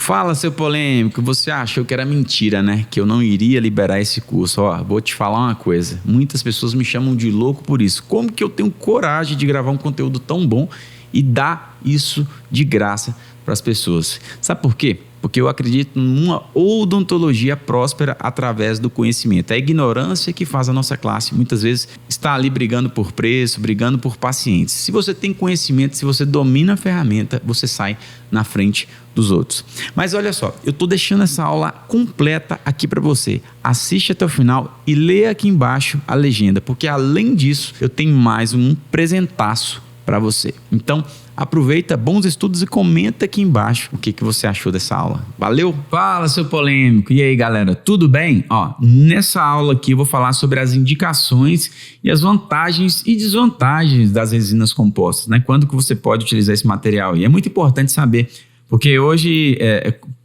Fala, seu polêmico, você achou que era mentira, né? Que eu não iria liberar esse curso. Ó, vou te falar uma coisa, muitas pessoas me chamam de louco por isso. Como que eu tenho coragem de gravar um conteúdo tão bom e dar isso de graça para as pessoas? Sabe por quê? Porque eu acredito numa odontologia próspera através do conhecimento. É a ignorância que faz a nossa classe muitas vezes estar ali brigando por preço, brigando por pacientes. Se você tem conhecimento, se você domina a ferramenta, você sai na frente dos outros. Mas olha só, eu estou deixando essa aula completa aqui para você. Assiste até o final e leia aqui embaixo a legenda, porque além disso, eu tenho mais um presentaço para você. Então, aproveita, bons estudos e comenta aqui embaixo o que você achou dessa aula. Valeu? Fala, seu polêmico. E aí, galera, tudo bem? Ó, nessa aula aqui eu vou falar sobre as indicações e as vantagens e desvantagens das resinas compostas, né? Quando que você pode utilizar esse material? E é muito importante saber, porque hoje,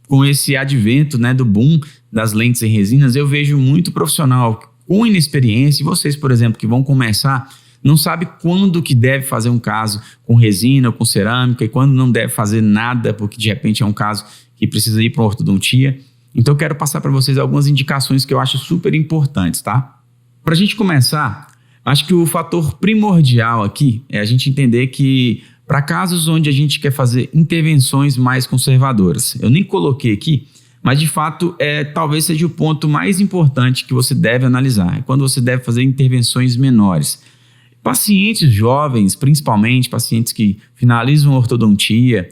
com esse advento, né, do boom das lentes em resinas, eu vejo muito profissional com inexperiência, e vocês, por exemplo, que vão começar, não sabe quando que deve fazer um caso com resina ou com cerâmica e quando não deve fazer nada, porque de repente é um caso que precisa ir para uma ortodontia. Então eu quero passar para vocês algumas indicações que eu acho super importantes, tá? Para a gente começar, acho que o fator primordial aqui é a gente entender que para casos onde a gente quer fazer intervenções mais conservadoras, eu nem coloquei aqui, mas de fato talvez seja o ponto mais importante que você deve analisar, é quando você deve fazer intervenções menores. Pacientes jovens, principalmente pacientes que finalizam a ortodontia,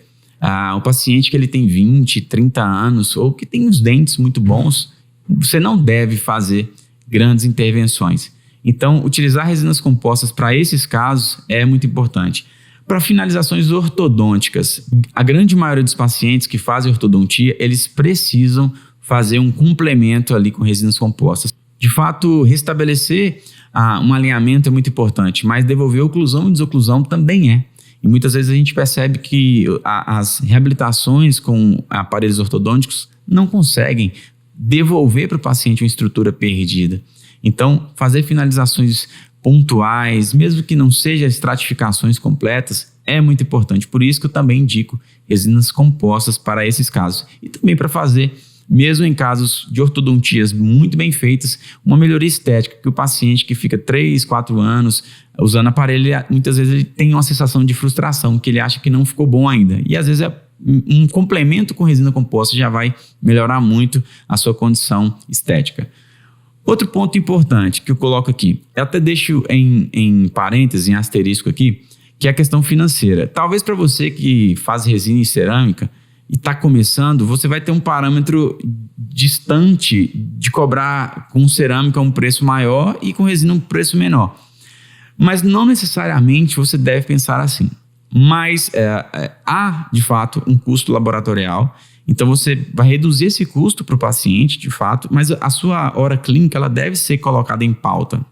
o paciente que ele tem 20, 30 anos ou que tem os dentes muito bons, você não deve fazer grandes intervenções. Então, utilizar resinas compostas para esses casos é muito importante. Para finalizações ortodônticas, a grande maioria dos pacientes que fazem ortodontia, eles precisam fazer um complemento ali com resinas compostas. De fato, restabelecer um alinhamento é muito importante, mas devolver oclusão e desoclusão também é. E muitas vezes a gente percebe que as reabilitações com aparelhos ortodônticos não conseguem devolver para o paciente uma estrutura perdida. Então, fazer finalizações pontuais, mesmo que não sejam estratificações completas, é muito importante. Por isso que eu também indico resinas compostas para esses casos. E também para fazer, mesmo em casos de ortodontias muito bem feitas, uma melhoria estética, que o paciente que fica 3, 4 anos usando aparelho, muitas vezes ele tem uma sensação de frustração, que ele acha que não ficou bom ainda. E às vezes um complemento com resina composta já vai melhorar muito a sua condição estética. Outro ponto importante que eu coloco aqui, eu até deixo em parênteses, em asterisco aqui, que é a questão financeira. Talvez para você que faz resina e cerâmica, e está começando, você vai ter um parâmetro distante de cobrar com cerâmica um preço maior e com resina um preço menor. Mas não necessariamente você deve pensar assim. Mas há, de fato, um custo laboratorial. Então você vai reduzir esse custo para o paciente, de fato, mas a sua hora clínica ela deve ser colocada em pauta.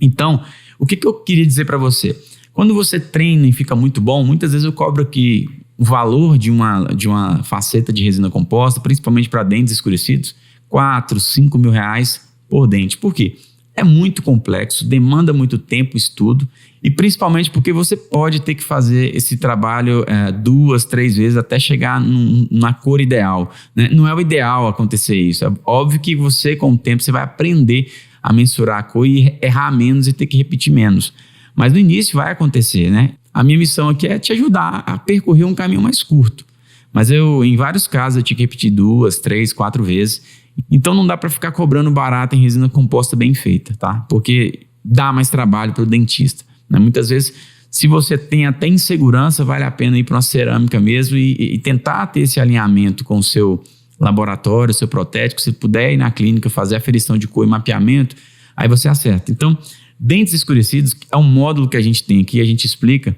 Então, o que eu queria dizer para você? Quando você treina e fica muito bom, muitas vezes eu cobro aqui o valor de uma faceta de resina composta, principalmente para dentes escurecidos, 4, 5 mil reais por dente. Por quê? É muito complexo, demanda muito tempo, estudo, e principalmente porque você pode ter que fazer esse trabalho 2, 3 vezes até chegar na cor ideal, né? Não é o ideal acontecer isso. É óbvio que você, com o tempo, você vai aprender a mensurar a cor e errar menos e ter que repetir menos. Mas no início vai acontecer, né? A minha missão aqui é te ajudar a percorrer um caminho mais curto. Mas em vários casos, eu tive que repetir 2, 3, 4 vezes. Então não dá para ficar cobrando barato em resina composta bem feita, tá? Porque dá mais trabalho para o dentista, né? Muitas vezes, se você tem até insegurança, vale a pena ir para uma cerâmica mesmo e tentar ter esse alinhamento com o seu laboratório, seu protético. Se puder ir na clínica fazer aferição de cor e mapeamento, aí você acerta. Então, dentes escurecidos é um módulo que a gente tem aqui, a gente explica.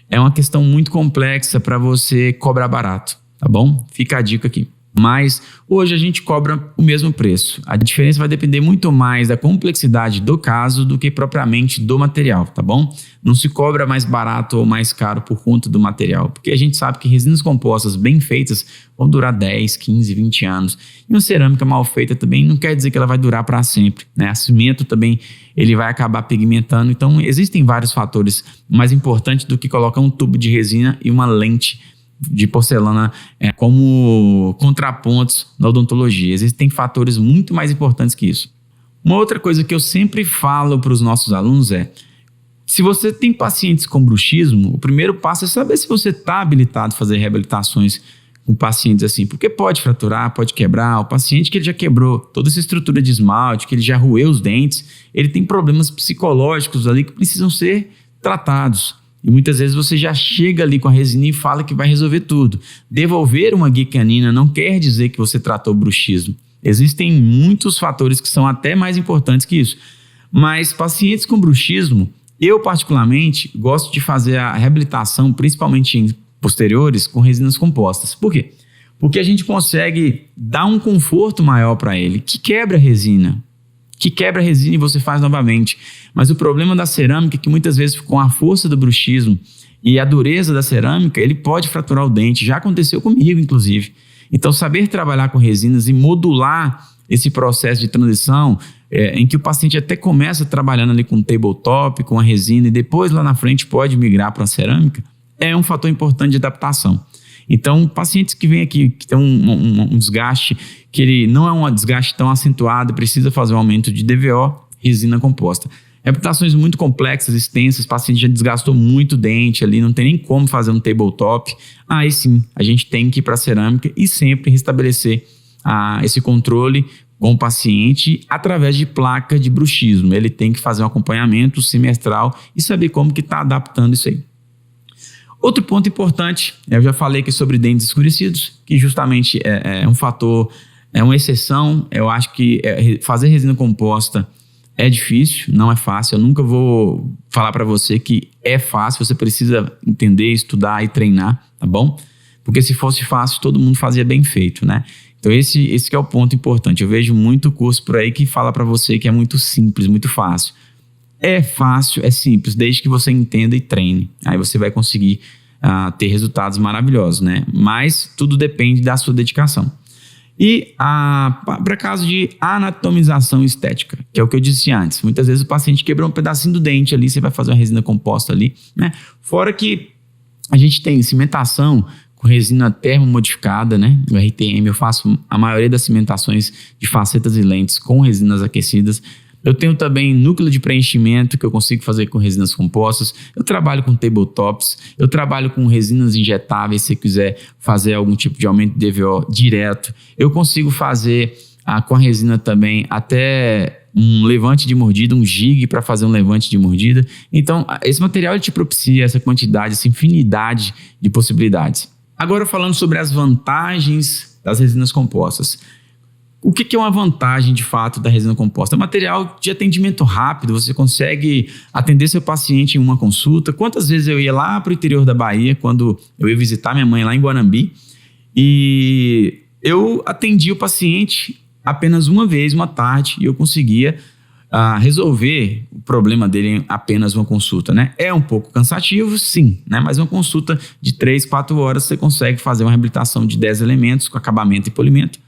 É uma questão muito complexa para você cobrar barato, tá bom? Fica a dica aqui. Mas hoje a gente cobra o mesmo preço. A diferença vai depender muito mais da complexidade do caso do que propriamente do material, tá bom? Não se cobra mais barato ou mais caro por conta do material, porque a gente sabe que resinas compostas bem feitas vão durar 10, 15, 20 anos. E uma cerâmica mal feita também não quer dizer que ela vai durar para sempre, né? A cimento também ele vai acabar pigmentando. Então existem vários fatores mais importantes do que colocar um tubo de resina e uma lente de porcelana como contrapontos na odontologia. Existem fatores muito mais importantes que isso. Uma outra coisa que eu sempre falo para os nossos alunos se você tem pacientes com bruxismo, o primeiro passo é saber se você está habilitado a fazer reabilitações com pacientes assim, porque pode fraturar, pode quebrar. O paciente que ele já quebrou toda essa estrutura de esmalte, que ele já roeu os dentes, ele tem problemas psicológicos ali que precisam ser tratados. E muitas vezes você já chega ali com a resina e fala que vai resolver tudo. Devolver uma guia canina não quer dizer que você tratou o bruxismo. Existem muitos fatores que são até mais importantes que isso. Mas pacientes com bruxismo, eu particularmente gosto de fazer a reabilitação, principalmente em posteriores, com resinas compostas. Por quê? Porque a gente consegue dar um conforto maior para ele, que quebra a resina. E você faz novamente. Mas o problema da cerâmica é que muitas vezes com a força do bruxismo e a dureza da cerâmica, ele pode fraturar o dente. Já aconteceu comigo, inclusive. Então, saber trabalhar com resinas e modular esse processo de transição, em que o paciente até começa trabalhando ali com tabletop, com a resina, e depois lá na frente pode migrar para a cerâmica, é um fator importante de adaptação. Então, pacientes que vêm aqui, que têm um desgaste, que ele não é um desgaste tão acentuado, precisa fazer um aumento de DVO, resina composta. Reabilitações muito complexas, extensas, o paciente já desgastou muito dente ali, não tem nem como fazer um tabletop. Aí sim, a gente tem que ir para a cerâmica e sempre restabelecer esse controle com o paciente através de placa de bruxismo. Ele tem que fazer um acompanhamento semestral e saber como que está adaptando isso aí. Outro ponto importante, eu já falei aqui sobre dentes escurecidos, que justamente é um fator, é uma exceção. Eu acho que fazer resina composta é difícil, não é fácil. Eu nunca vou falar para você que é fácil, você precisa entender, estudar e treinar, tá bom? Porque se fosse fácil, todo mundo fazia bem feito, né? Então esse que é o ponto importante. Eu vejo muito curso por aí que fala para você que é muito simples, muito fácil. É fácil, é simples, desde que você entenda e treine. Aí você vai conseguir ter resultados maravilhosos, né? Mas tudo depende da sua dedicação. E para caso de anatomização estética, que é o que eu disse antes. Muitas vezes o paciente quebrou um pedacinho do dente ali, você vai fazer uma resina composta ali, né? Fora que a gente tem cimentação com resina termomodificada, né? O RTM, eu faço a maioria das cimentações de facetas e lentes com resinas aquecidas. Eu tenho também núcleo de preenchimento que eu consigo fazer com resinas compostas. Eu trabalho com tabletops, eu trabalho com resinas injetáveis se você quiser fazer algum tipo de aumento de DVO direto. Eu consigo fazer com a resina também até um levante de mordida, um jig para fazer um levante de mordida. Então, esse material ele te propicia essa quantidade, essa infinidade de possibilidades. Agora falando sobre as vantagens das resinas compostas. O que é uma vantagem de fato da resina composta? É um material de atendimento rápido, você consegue atender seu paciente em uma consulta. Quantas vezes eu ia lá para o interior da Bahia, quando eu ia visitar minha mãe lá em Guanambi, e eu atendi o paciente apenas uma vez, uma tarde, e eu conseguia resolver o problema dele em apenas uma consulta, né? É um pouco cansativo, sim, né? Mas uma consulta de 3, 4 horas você consegue fazer uma reabilitação de 10 elementos com acabamento e polimento.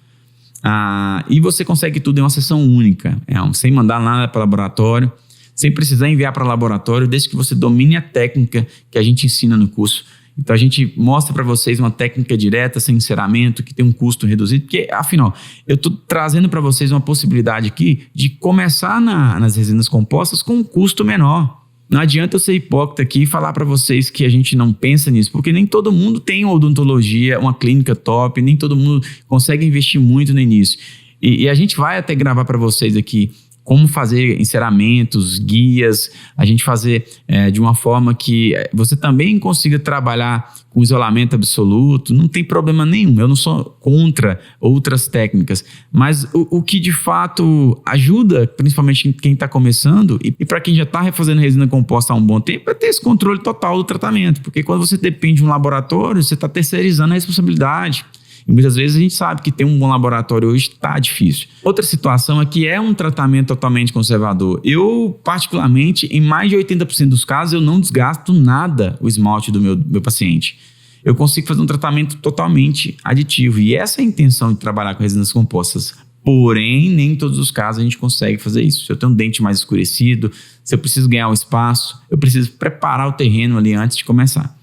E você consegue tudo em uma sessão única, sem mandar nada para o laboratório, sem precisar enviar para o laboratório, desde que você domine a técnica que a gente ensina no curso. Então a gente mostra para vocês uma técnica direta, sem enceramento, que tem um custo reduzido, porque afinal, eu estou trazendo para vocês uma possibilidade aqui de começar nas resinas compostas com um custo menor. Não adianta eu ser hipócrita aqui e falar para vocês que a gente não pensa nisso, porque nem todo mundo tem uma odontologia, uma clínica top, nem todo mundo consegue investir muito no início. E a gente vai até gravar para vocês aqui como fazer enceramentos, guias, a gente fazer de uma forma que você também consiga trabalhar com isolamento absoluto, não tem problema nenhum, eu não sou contra outras técnicas, mas o que de fato ajuda, principalmente quem está começando e para quem já está refazendo resina composta há um bom tempo, é ter esse controle total do tratamento, porque quando você depende de um laboratório, você está terceirizando a responsabilidade. E muitas vezes a gente sabe que ter um bom laboratório hoje está difícil. Outra situação é que é um tratamento totalmente conservador. Eu, particularmente, em mais de 80% dos casos, eu não desgasto nada o esmalte do meu paciente. Eu consigo fazer um tratamento totalmente aditivo. E essa é a intenção de trabalhar com resinas compostas. Porém, nem em todos os casos a gente consegue fazer isso. Se eu tenho um dente mais escurecido, se eu preciso ganhar um espaço, eu preciso preparar o terreno ali antes de começar.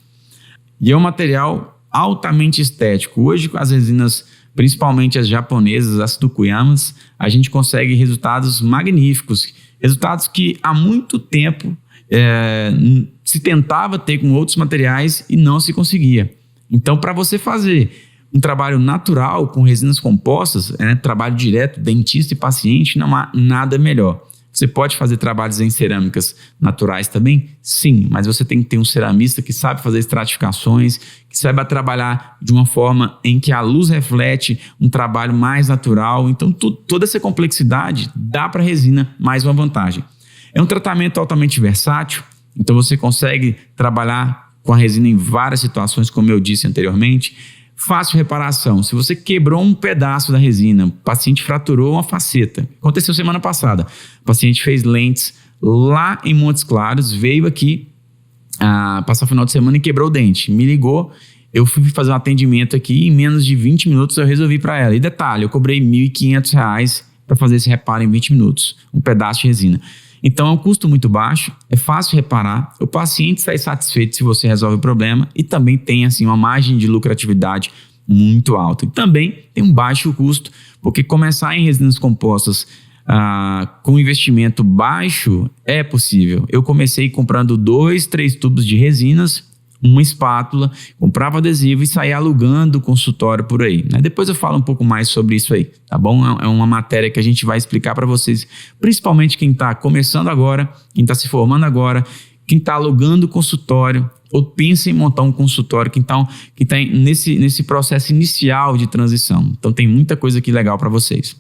E é um material altamente estético. Hoje, com as resinas, principalmente as japonesas, as Tukuyamas, a gente consegue resultados magníficos. Resultados que há muito tempo se tentava ter com outros materiais e não se conseguia. Então, para você fazer um trabalho natural com resinas compostas, trabalho direto, dentista e paciente, não há nada melhor. Você pode fazer trabalhos em cerâmicas naturais também? Sim, mas você tem que ter um ceramista que sabe fazer estratificações, que saiba trabalhar de uma forma em que a luz reflete um trabalho mais natural. Então, toda essa complexidade dá para a resina mais uma vantagem. É um tratamento altamente versátil, então você consegue trabalhar com a resina em várias situações, como eu disse anteriormente. Fácil reparação. Se você quebrou um pedaço da resina, o paciente fraturou uma faceta. Aconteceu semana passada. O paciente fez lentes lá em Montes Claros, veio aqui passar o final de semana e quebrou o dente. Me ligou, eu fui fazer um atendimento aqui e em menos de 20 minutos eu resolvi para ela. E detalhe, eu cobrei R$ 1.500 para fazer esse reparo em 20 minutos. Um pedaço de resina. Então é um custo muito baixo, é fácil reparar, o paciente sai satisfeito se você resolve o problema e também tem assim, uma margem de lucratividade muito alta. E também tem um baixo custo, porque começar em resinas compostas com investimento baixo é possível. Eu comecei comprando 2, 3 tubos de resinas, uma espátula, comprava adesivo e saía alugando o consultório por aí. Depois eu falo um pouco mais sobre isso aí, tá bom? É uma matéria que a gente vai explicar para vocês, principalmente quem está começando agora, quem está se formando agora, quem está alugando o consultório ou pensa em montar um consultório, quem está nesse processo inicial de transição. Então tem muita coisa aqui legal para vocês.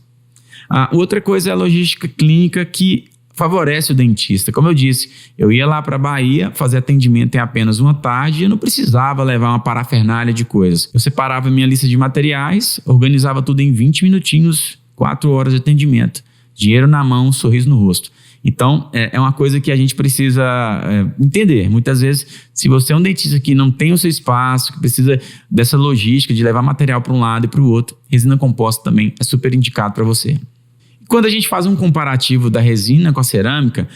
Outra coisa é a logística clínica que favorece o dentista. Como eu disse, eu ia lá para a Bahia fazer atendimento em apenas uma tarde e eu não precisava levar uma parafernália de coisas. Eu separava minha lista de materiais, organizava tudo em 20 minutinhos, 4 horas de atendimento. Dinheiro na mão, sorriso no rosto. Então, é uma coisa que a gente precisa entender. Muitas vezes, se você é um dentista que não tem o seu espaço, que precisa dessa logística de levar material para um lado e para o outro, resina composta também é super indicado para você. Quando a gente faz um comparativo da resina com a cerâmica,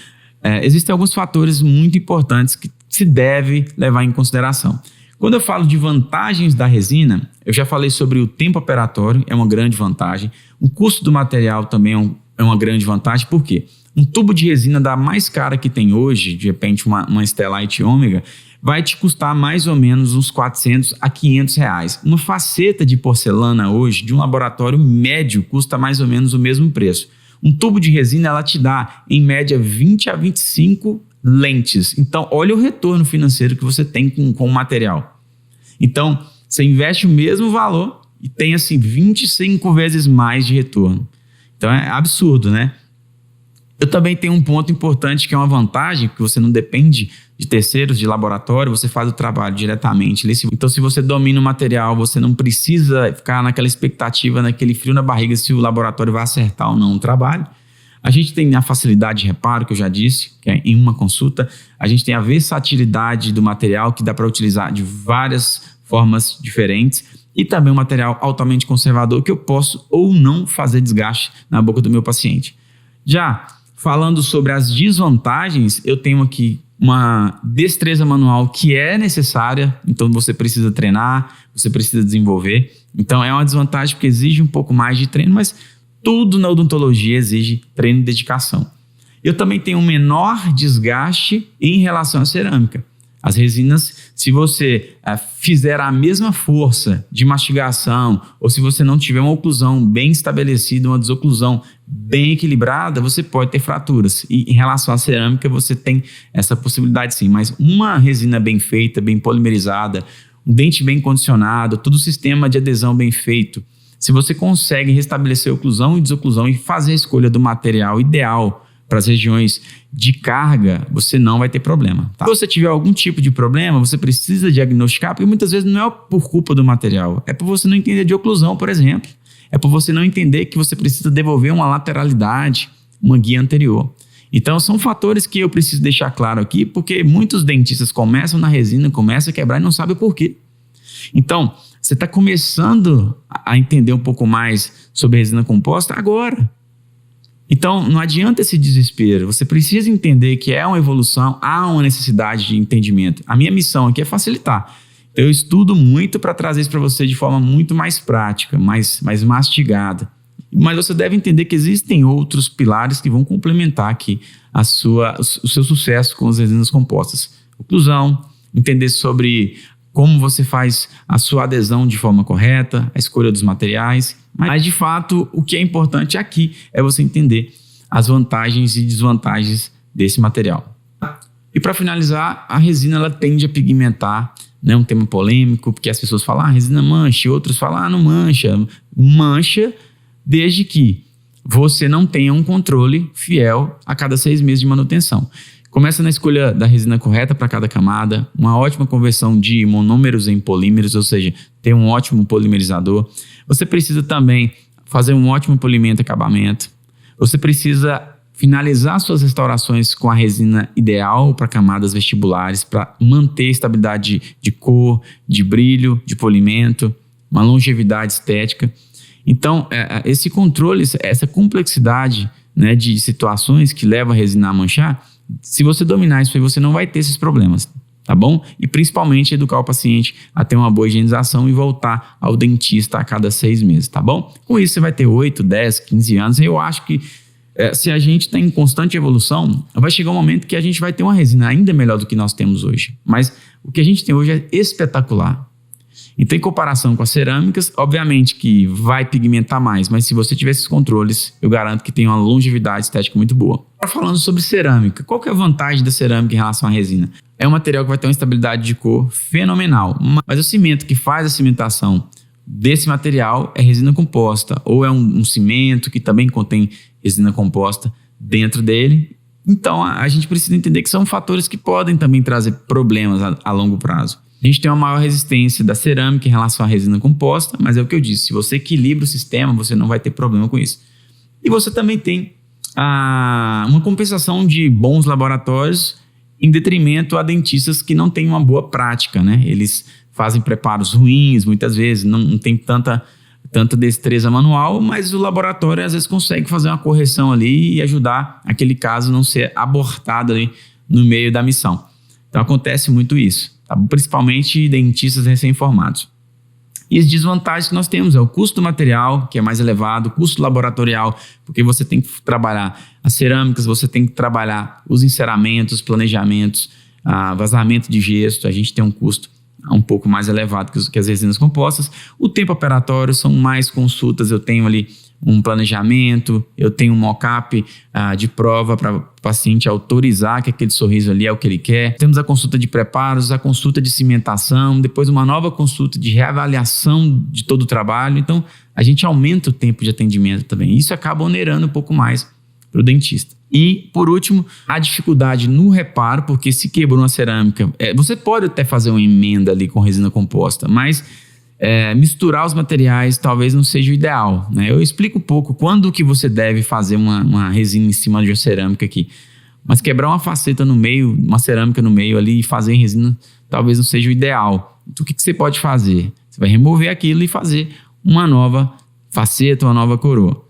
existem alguns fatores muito importantes que se deve levar em consideração. Quando eu falo de vantagens da resina, eu já falei sobre o tempo operatório, é uma grande vantagem. O custo do material também é uma grande vantagem. Por quê? Um tubo de resina da mais cara que tem hoje, de repente uma Stellite Ômega, vai te custar mais ou menos uns 400 a 500 reais. Uma faceta de porcelana hoje, de um laboratório médio, custa mais ou menos o mesmo preço. Um tubo de resina, ela te dá, em média, 20 a 25 lentes. Então, olha o retorno financeiro que você tem com o material. Então, você investe o mesmo valor e tem, assim, 25 vezes mais de retorno. Então, é absurdo, né? Eu também tenho um ponto importante que é uma vantagem, que você não depende de terceiros, de laboratório, você faz o trabalho diretamente. Então, se você domina o material, você não precisa ficar naquela expectativa, naquele frio na barriga, se o laboratório vai acertar ou não o trabalho. A gente tem a facilidade de reparo, que eu já disse, que é em uma consulta. A gente tem a versatilidade do material, que dá para utilizar de várias formas diferentes. E também um material altamente conservador, que eu posso ou não fazer desgaste na boca do meu paciente. Já falando sobre as desvantagens, eu tenho aqui uma destreza manual que é necessária, então você precisa treinar, você precisa desenvolver. Então é uma desvantagem porque exige um pouco mais de treino, mas tudo na odontologia exige treino e dedicação. Eu também tenho um menor desgaste em relação à cerâmica. As resinas, se você fizer a mesma força de mastigação ou se você não tiver uma oclusão bem estabelecida, uma desoclusão bem equilibrada, você pode ter fraturas. E em relação à cerâmica, você tem essa possibilidade sim. Mas uma resina bem feita, bem polimerizada, um dente bem condicionado, todo o sistema de adesão bem feito, se você consegue restabelecer oclusão e desoclusão e fazer a escolha do material ideal para as regiões de carga, você não vai ter problema. Tá? Se você tiver algum tipo de problema, você precisa diagnosticar, porque muitas vezes não é por culpa do material, é por você não entender de oclusão, por exemplo. É por você não entender que você precisa devolver uma lateralidade, uma guia anterior. Então, são fatores que eu preciso deixar claro aqui, porque muitos dentistas começam na resina, começam a quebrar e não sabem o porquê. Então, você está começando a entender um pouco mais sobre resina composta agora. Então, não adianta esse desespero. Você precisa entender que é uma evolução, há uma necessidade de entendimento. A minha missão aqui é facilitar. Eu estudo muito para trazer isso para você de forma muito mais prática, mais mastigada. Mas você deve entender que existem outros pilares que vão complementar aqui o seu sucesso com as resinas compostas. Oclusão, entender sobre como você faz a sua adesão de forma correta, a escolha dos materiais. Mas, de fato, o que é importante aqui é você entender as vantagens e desvantagens desse material. E para finalizar, a resina ela tende a pigmentar, né? Um tema polêmico, porque as pessoas falam, a resina mancha, e outros falam, não mancha. Mancha desde que você não tenha um controle fiel a cada 6 meses de manutenção. Começa na escolha da resina correta para cada camada, uma ótima conversão de monômeros em polímeros, ou seja, ter um ótimo polimerizador. Você precisa também fazer um ótimo polimento e acabamento. Você precisa finalizar suas restaurações com a resina ideal para camadas vestibulares, para manter estabilidade de cor, de brilho, de polimento, uma longevidade estética. Então, esse controle, essa complexidade, né, de situações que levam a resina a manchar, se você dominar isso aí, você não vai ter esses problemas, tá bom? E principalmente educar o paciente a ter uma boa higienização e voltar ao dentista a cada 6 meses, tá bom? Com isso você vai ter 8, 10, 15 anos. Eu acho que se a gente está em constante evolução, vai chegar um momento que a gente vai ter uma resina ainda melhor do que nós temos hoje. Mas o que a gente tem hoje é espetacular. Então, em comparação com as cerâmicas, obviamente que vai pigmentar mais, mas se você tiver esses controles, eu garanto que tem uma longevidade estética muito boa. Agora, falando sobre cerâmica, qual que é a vantagem da cerâmica em relação à resina? É um material que vai ter uma estabilidade de cor fenomenal, mas o cimento que faz a cimentação desse material é resina composta, ou é um cimento que também contém resina composta dentro dele. Então, a gente precisa entender que são fatores que podem também trazer problemas a longo prazo. A gente tem uma maior resistência da cerâmica em relação à resina composta, mas é o que eu disse, se você equilibra o sistema, você não vai ter problema com isso. E você também tem uma compensação de bons laboratórios em detrimento a dentistas que não têm uma boa prática, né? Eles fazem preparos ruins, muitas vezes, não tem tanta destreza manual, mas o laboratório às vezes consegue fazer uma correção ali e ajudar aquele caso não ser abortado ali no meio da missão. Então acontece muito isso. Principalmente dentistas recém-formados. E as desvantagens que nós temos é o custo do material, que é mais elevado, o custo laboratorial, porque você tem que trabalhar as cerâmicas, você tem que trabalhar os enceramentos, planejamentos, vazamento de gesso, a gente tem um custo um pouco mais elevado que as resinas compostas. O tempo operatório são mais consultas, eu tenho ali um planejamento, eu tenho um mock-up de prova para o paciente autorizar que aquele sorriso ali é o que ele quer. Temos a consulta de preparos, a consulta de cimentação, depois uma nova consulta de reavaliação de todo o trabalho. Então, a gente aumenta o tempo de atendimento também. Isso acaba onerando um pouco mais para o dentista. E, por último, a dificuldade no reparo, porque se quebrou uma cerâmica, você pode até fazer uma emenda ali com resina composta, mas misturar os materiais talvez não seja o ideal, né? Eu explico um pouco quando que você deve fazer uma resina em cima de uma cerâmica aqui. Mas quebrar uma faceta no meio, uma cerâmica no meio ali e fazer em resina talvez não seja o ideal. Então o que você pode fazer? Você vai remover aquilo e fazer uma nova faceta, uma nova coroa.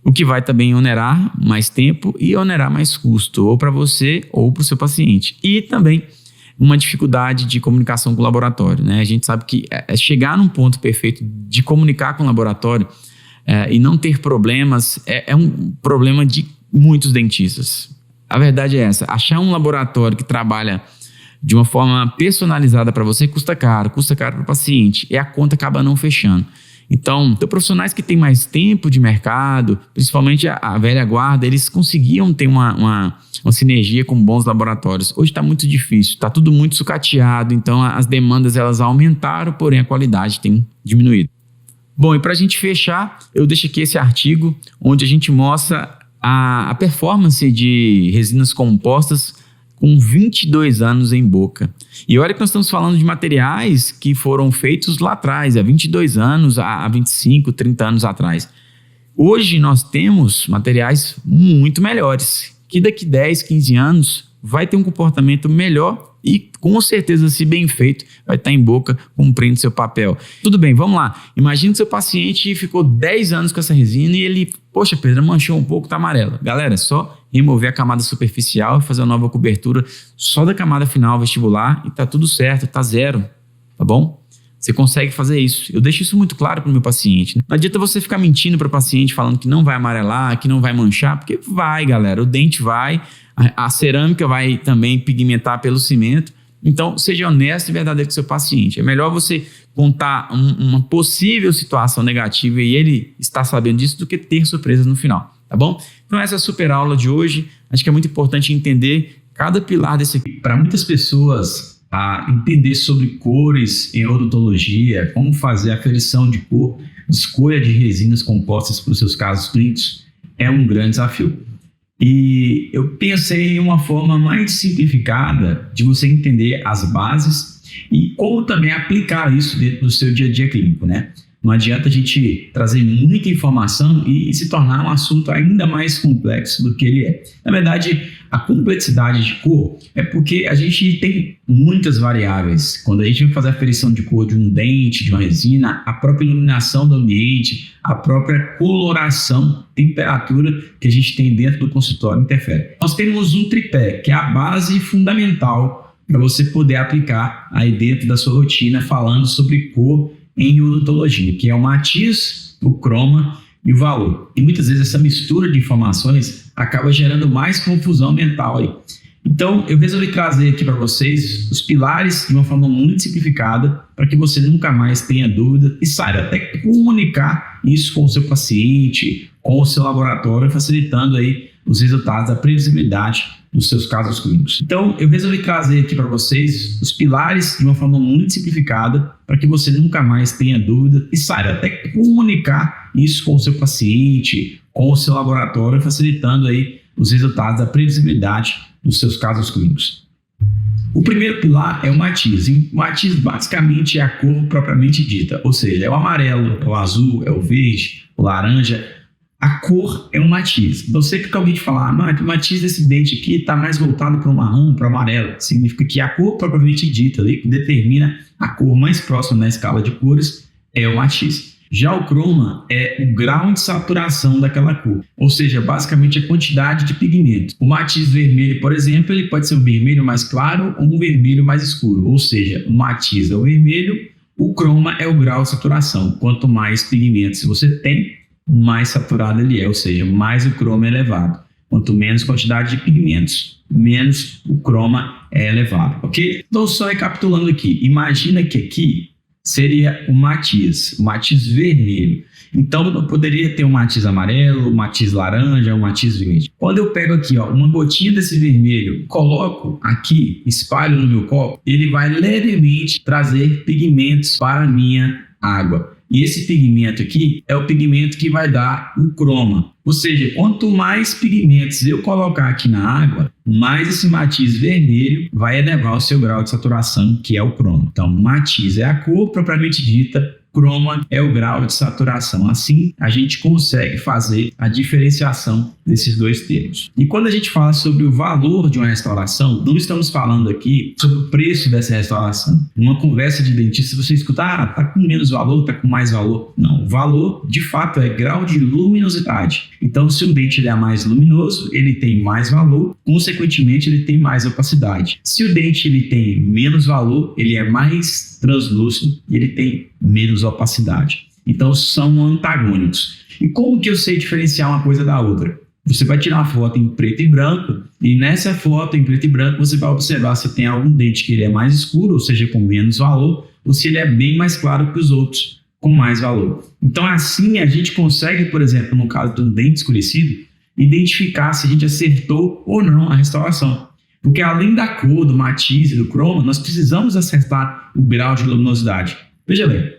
O que vai também onerar mais tempo e onerar mais custo, ou para você ou para o seu paciente. E também uma dificuldade de comunicação com o laboratório, né? A gente sabe que chegar num ponto perfeito de comunicar com o laboratório e não ter problemas é um problema de muitos dentistas. A verdade é essa, achar um laboratório que trabalha de uma forma personalizada para você custa caro para o paciente e a conta acaba não fechando. Então, profissionais que têm mais tempo de mercado, principalmente a velha guarda, eles conseguiam ter uma sinergia com bons laboratórios. Hoje está muito difícil, está tudo muito sucateado, então as demandas elas aumentaram, porém a qualidade tem diminuído. Bom, e para a gente fechar, eu deixo aqui esse artigo onde a gente mostra a performance de resinas compostas com 22 anos em boca. E olha que nós estamos falando de materiais que foram feitos lá atrás, há 22 anos, há 25, 30 anos atrás. Hoje nós temos materiais muito melhores, que daqui 10, 15 anos vai ter um comportamento melhor e com certeza, se bem feito, vai estar em boca cumprindo seu papel. Tudo bem, vamos lá. Imagina que seu paciente ficou 10 anos com essa resina e ele, poxa Pedro, manchou um pouco, tá amarela. Galera, é só remover a camada superficial e fazer uma nova cobertura só da camada final vestibular e tá tudo certo, tá zero. tá bom? Você consegue fazer isso. Eu deixo isso muito claro para o meu paciente. Não adianta você ficar mentindo para o paciente falando que não vai amarelar, que não vai manchar, porque vai, galera. O dente vai, a cerâmica vai também pigmentar pelo cimento. Então, seja honesto e verdadeiro com o seu paciente. É melhor você contar uma possível situação negativa e ele estar sabendo disso do que ter surpresas no final, tá bom? Então, essa é a super aula de hoje. Acho que é muito importante entender cada pilar desse aqui. Para muitas pessoas, entender sobre cores em odontologia, como fazer aferição de cor, escolha de resinas compostas para os seus casos clínicos, é um grande desafio. E eu pensei em uma forma mais simplificada de você entender as bases e como também aplicar isso dentro do seu dia a dia clínico, né? Não adianta a gente trazer muita informação e se tornar um assunto ainda mais complexo do que ele é. Na verdade, a complexidade de cor é porque a gente tem muitas variáveis. Quando a gente vai fazer a aferição de cor de um dente, de uma resina, a própria iluminação do ambiente, a própria coloração, temperatura que a gente tem dentro do consultório interfere. Nós temos um tripé, que é a base fundamental para você poder aplicar aí dentro da sua rotina, falando sobre cor em odontologia, que é o matiz, o croma e o valor. E muitas vezes essa mistura de informações acaba gerando mais confusão mental aí. Então, eu resolvi trazer aqui para vocês os pilares de uma forma muito simplificada para que você nunca mais tenha dúvida e saiba até comunicar isso com o seu paciente, com o seu laboratório, facilitando aí os resultados, a previsibilidade dos seus casos clínicos. Então, eu resolvi trazer aqui para vocês os pilares de uma forma muito simplificada para que você nunca mais tenha dúvida e saiba até comunicar isso com o seu paciente, com o seu laboratório, facilitando aí os resultados, a previsibilidade dos seus casos clínicos. O primeiro pilar é o matiz. E o matiz basicamente é a cor propriamente dita, ou seja, é o amarelo, é o azul, é o verde, o laranja. A cor é um matiz. Então, sempre que alguém te falar, o matiz desse dente aqui está mais voltado para o marrom, para o amarelo, significa que a cor propriamente dita ali, que determina a cor mais próxima na escala de cores, é o matiz. Já o croma é o grau de saturação daquela cor, ou seja, basicamente a quantidade de pigmento. O matiz vermelho, por exemplo, ele pode ser um vermelho mais claro ou um vermelho mais escuro, ou seja, o matiz é o vermelho, o croma é o grau de saturação. Quanto mais pigmentos você tem, mais saturado ele é, ou seja, mais o croma é elevado. Quanto menos quantidade de pigmentos, menos o croma é elevado, ok? Então, só recapitulando aqui, imagina que aqui seria o matiz vermelho. Então, eu poderia ter um matiz amarelo, um matiz laranja, um matiz verde. Quando eu pego aqui, uma gotinha desse vermelho, coloco aqui, espalho no meu copo, ele vai levemente trazer pigmentos para a minha água. E esse pigmento aqui é o pigmento que vai dar o croma. Ou seja, quanto mais pigmentos eu colocar aqui na água, mais esse matiz vermelho vai elevar o seu grau de saturação, que é o croma. Então, matiz é a cor propriamente dita, croma é o grau de saturação. Assim, a gente consegue fazer a diferenciação desses dois termos. E quando a gente fala sobre o valor de uma restauração, não estamos falando aqui sobre o preço dessa restauração. Numa conversa de dentista, você escuta, tá com menos valor, tá com mais valor. Não, o valor, de fato, é grau de luminosidade. Então, se o dente ele é mais luminoso, ele tem mais valor, consequentemente, ele tem mais opacidade. Se o dente ele tem menos valor, ele é mais translúcido e ele tem menos opacidade. Então, são antagônicos. E como que eu sei diferenciar uma coisa da outra? Você vai tirar uma foto em preto e branco e nessa foto em preto e branco você vai observar se tem algum dente que ele é mais escuro, ou seja, com menos valor, ou se ele é bem mais claro que os outros, com mais valor. Então, assim, a gente consegue, por exemplo, no caso de um dente escurecido, identificar se a gente acertou ou não a restauração. Porque além da cor, do matiz e do croma, nós precisamos acertar o grau de luminosidade. Veja bem,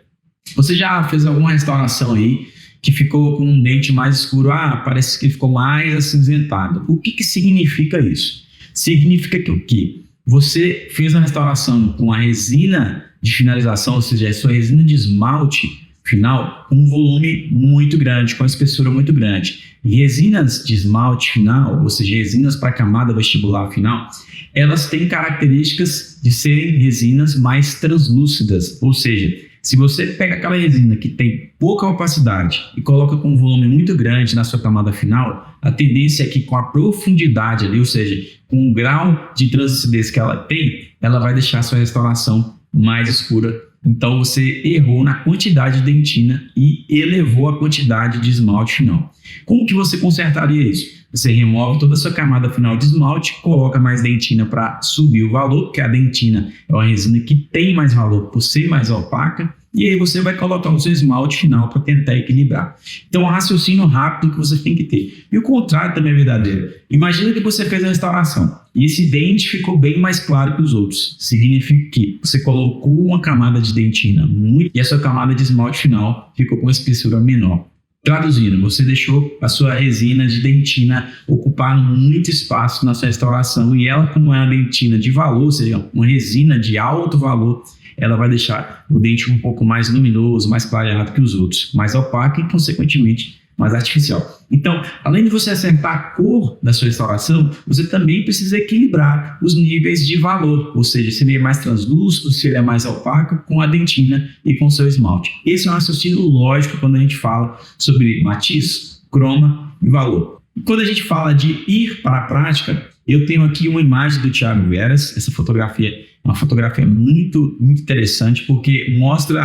você já fez alguma restauração aí que ficou com um dente mais escuro? Parece que ficou mais acinzentado. O que significa isso? Significa que o quê? Você fez a restauração com a resina de finalização, ou seja, a sua resina de esmalte final, com um volume muito grande, com uma espessura muito grande. E resinas de esmalte final, ou seja, resinas para a camada vestibular final, elas têm características de serem resinas mais translúcidas, ou seja, se você pega aquela resina que tem pouca opacidade e coloca com um volume muito grande na sua camada final, a tendência é que com a profundidade ali, ou seja, com o grau de translucidez que ela tem, ela vai deixar a sua restauração mais escura Então você errou na quantidade de dentina e elevou a quantidade de esmalte final. Como que você consertaria isso? Você remove toda a sua camada final de esmalte, coloca mais dentina para subir o valor, porque a dentina é uma resina que tem mais valor por ser mais opaca, e aí você vai colocar o seu esmalte final para tentar equilibrar. Então, é um raciocínio rápido que você tem que ter. E o contrário também é verdadeiro. Imagina que você fez a restauração e esse dente ficou bem mais claro que os outros. Significa que você colocou uma camada de dentina muito e a sua camada de esmalte final ficou com uma espessura menor. Traduzindo, você deixou a sua resina de dentina ocupar muito espaço na sua restauração e ela, como é uma dentina de valor, ou seja, uma resina de alto valor, ela vai deixar o dente um pouco mais luminoso, mais clareado que os outros, mais opaco e, consequentemente, mais artificial. Então, além de você acertar a cor da sua restauração, você também precisa equilibrar os níveis de valor, ou seja, se ele é mais translúcido, se ele é mais opaco, com a dentina e com o seu esmalte. Esse é um raciocínio lógico quando a gente fala sobre matiz, croma e valor. E quando a gente fala de ir para a prática, eu tenho aqui uma imagem do Thiago Veras. Essa fotografia é uma fotografia muito interessante porque mostra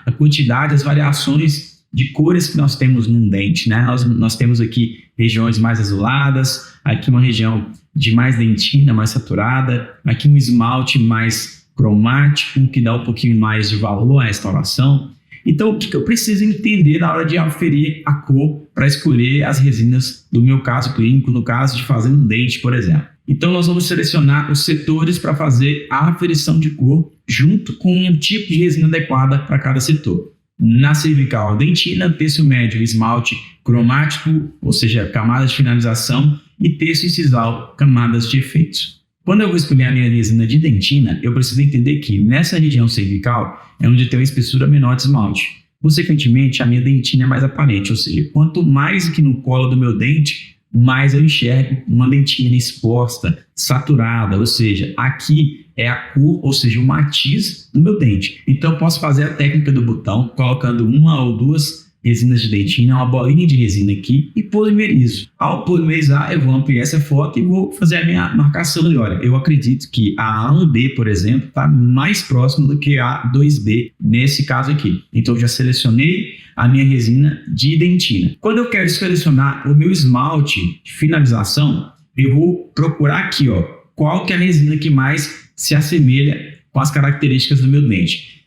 a quantidade, as variações de cores que nós temos num dente, né? Nós temos aqui regiões mais azuladas, aqui uma região de mais dentina, mais saturada, aqui um esmalte mais cromático, que dá um pouquinho mais de valor à restauração. Então, o que eu preciso entender na hora de aferir a cor para escolher as resinas, do meu caso clínico, no caso de fazer um dente, por exemplo. Então, nós vamos selecionar os setores para fazer a aferição de cor junto com um tipo de resina adequada para cada setor. Na cervical, dentina, terço médio, esmalte cromático, ou seja, camadas de finalização, e terço incisal, camadas de efeitos. Quando eu vou escolher a minha resina de dentina, eu preciso entender que nessa região cervical é onde tem uma espessura menor de esmalte. Consequentemente, a minha dentina é mais aparente, ou seja, quanto mais aqui no colo do meu dente, mais eu enxergo uma dentina exposta, saturada, ou seja, aqui é a cor, ou seja, o matiz do meu dente. Então, eu posso fazer a técnica do botão, colocando uma ou duas resinas de dentina, uma bolinha de resina aqui e polimerizo. Ao polimerizar, eu vou ampliar essa foto e vou fazer a minha marcação ali. Olha, eu acredito que a A1B, por exemplo, está mais próximo do que a A2B nesse caso aqui. Então, eu já selecionei a minha resina de dentina. Quando eu quero selecionar o meu esmalte de finalização, eu vou procurar aqui, ó, qual que é a resina que mais se assemelha com as características do meu dente.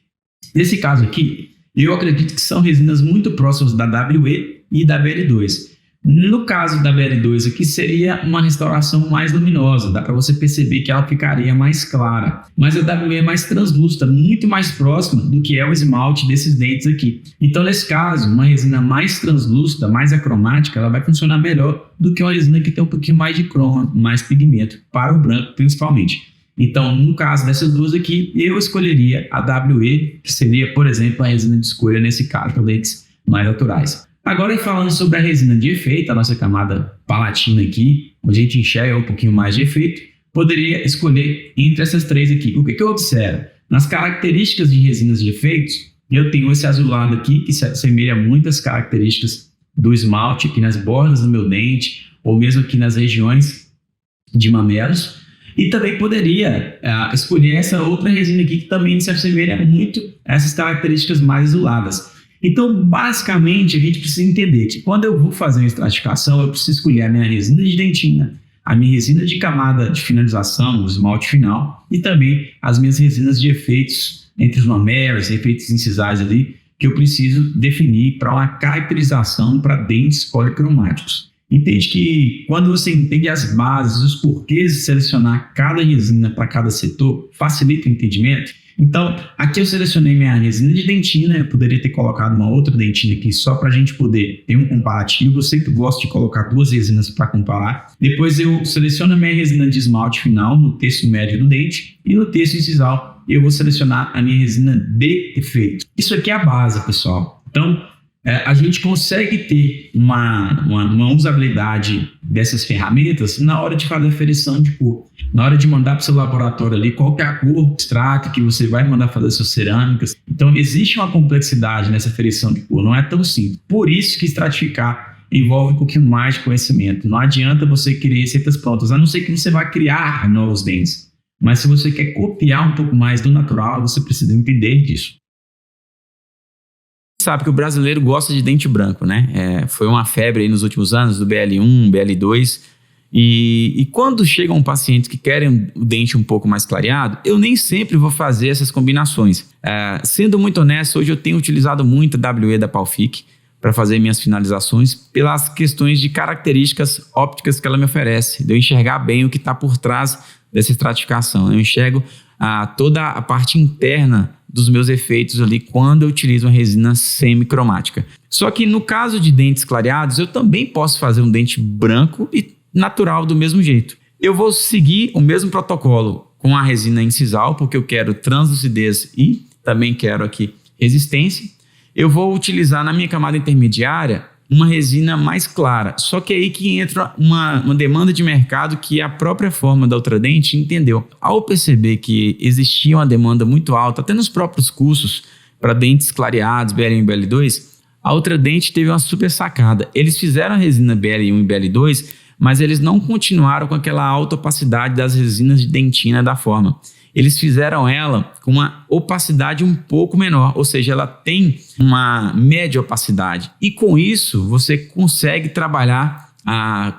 Nesse caso aqui, eu acredito que são resinas muito próximas da WE e da BL2. No caso da BL2 aqui, seria uma restauração mais luminosa, dá para você perceber que ela ficaria mais clara. Mas a WE é mais translúcida, muito mais próxima do que é o esmalte desses dentes aqui. Então, nesse caso, uma resina mais translúcida, mais acromática, ela vai funcionar melhor do que uma resina que tem um pouquinho mais de croma, mais pigmento, para o branco principalmente. Então, no caso dessas duas aqui, eu escolheria a WE, que seria, por exemplo, a resina de escolha nesse caso, para dentes mais naturais. Agora, falando sobre a resina de efeito, a nossa camada palatina aqui, onde a gente enxerga um pouquinho mais de efeito, poderia escolher entre essas três aqui. O que eu observo? Nas características de resinas de efeitos, eu tenho esse azulado aqui, que se assemelha muito às características do esmalte aqui nas bordas do meu dente, ou mesmo aqui nas regiões de mamelos. E também poderia escolher essa outra resina aqui, que também se assemelha muito a essas características mais azuladas. Então, basicamente, a gente precisa entender que quando eu vou fazer uma estratificação, eu preciso escolher a minha resina de dentina, a minha resina de camada de finalização, o esmalte final, e também as minhas resinas de efeitos entre os mamelos, efeitos incisais ali, que eu preciso definir para uma caracterização para dentes policromáticos. Entende que quando você entende as bases, os porquês de selecionar cada resina para cada setor, facilita o entendimento. Então, aqui eu selecionei minha resina de dentina, eu poderia ter colocado uma outra dentina aqui só para a gente poder ter um comparativo. Eu sempre gosto de colocar duas resinas para comparar. Depois eu seleciono a minha resina de esmalte final no terço médio do dente e no terço incisal eu vou selecionar a minha resina de efeito. Isso aqui é a base, pessoal. Então, a gente consegue ter uma usabilidade dessas ferramentas na hora de fazer a aferição de cor. Na hora de mandar para o seu laboratório ali qual que é a cor do extrato que você vai mandar fazer suas cerâmicas. Então, existe uma complexidade nessa aferição de cor, não é tão simples. Por isso que estratificar envolve um pouquinho mais de conhecimento. Não adianta você querer receitas prontas, a não ser que você vá criar novos dentes. Mas se você quer copiar um pouco mais do natural, você precisa entender disso. sabe que o brasileiro gosta de dente branco, né? Foi uma febre aí nos últimos anos do BL1, BL2. E quando chegam pacientes que querem o dente um pouco mais clareado, eu nem sempre vou fazer essas combinações. Sendo muito honesto, hoje eu tenho utilizado muito a WE da Palfic para fazer minhas finalizações pelas questões de características ópticas que ela me oferece, de eu enxergar bem o que está por trás dessa estratificação. Eu enxergo toda a parte interna dos meus efeitos ali quando eu utilizo uma resina semicromática. Só que no caso de dentes clareados, eu também posso fazer um dente branco e natural do mesmo jeito. Eu vou seguir o mesmo protocolo com a resina incisal, porque eu quero translucidez e também quero aqui resistência. Eu vou utilizar na minha camada intermediária uma resina mais clara. Só que é aí que entra uma demanda de mercado que a própria forma da Ultradent entendeu. Ao perceber que existia uma demanda muito alta, até nos próprios cursos para dentes clareados, BL1 e BL2, a Ultradent teve uma super sacada. Eles fizeram a resina BL1 e BL2, mas eles não continuaram com aquela alta opacidade das resinas de dentina da forma. Eles fizeram ela com uma opacidade um pouco menor, ou seja, ela tem uma média opacidade. E com isso, você consegue trabalhar